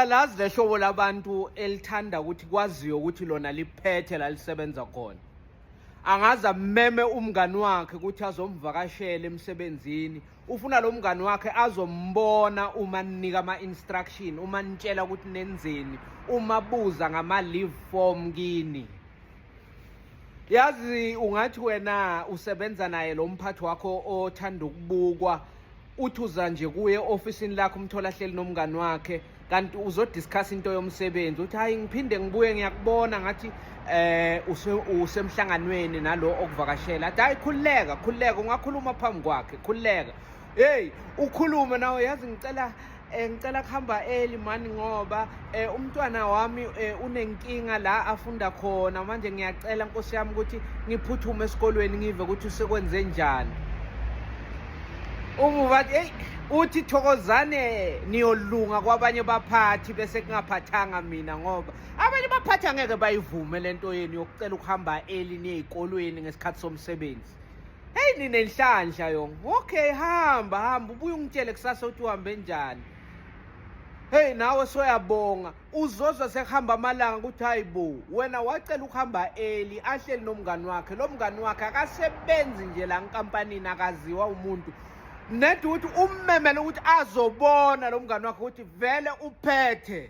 Uyalazi lehlobo labantu elithanda ukuthi kwaziwe ukuthi lona liphethe la lisebenza khona. Angaze ameme umngani wakhe ukuthi azomvakashela emsebenzini. Ufuna lo mngani wakhe azombona uma ninika ama-instruction, uma nitshela ukuthi nenzeni, uma buza ngama-leave form kini. Yazi ungathi wena usebenza naye lo mphathi wakho othanda ukubukwa, uthi uza nje kuye ofisini lakho umthola hleli nomngani wakhe, kanti uzodiscuss into yomsebenzi uthi hayi ngiphinde ngibuye ngiyakubona ngathi usemhlanganweni nalo okuvakashela. Athi hayi khulileka ungakhuluma phambi kwakhe, khulileka. Hey, ukhulume nawe, yazi ngicela kuhamba early mani ngoba umntwana wami unenkinga la afunda khona, manje ngiyacela Nkosi yami ukuthi ngiphuthume esikolweni ngive ukuthi usekwenze njani. Umuvathi hey uthi thokozane niyolunga kwabanye baphathi bese kungaphathanga mina, ngoba abanye baphathi angeke bayivume lento yenu yokucela ukuhamba early niyezikolweni ngesikhathi somsebenzi. Hey ninenhlanhla yonke. Okay, hamba ubuye ungitshele kusasa ukuthi uhambe njani. Hey nawe soyabonga uzozwa sekuhamba amalanga ukuthi hayibo wena wacela ukuhamba early, ahleli nomngani wakhe. Lo mngani wakhe akasebenzi nje la enkampanini, akaziwa umuntu. Net ukuthi ummemele ukuthi azobona lo mngani wakhe ukuthi vele uphethe.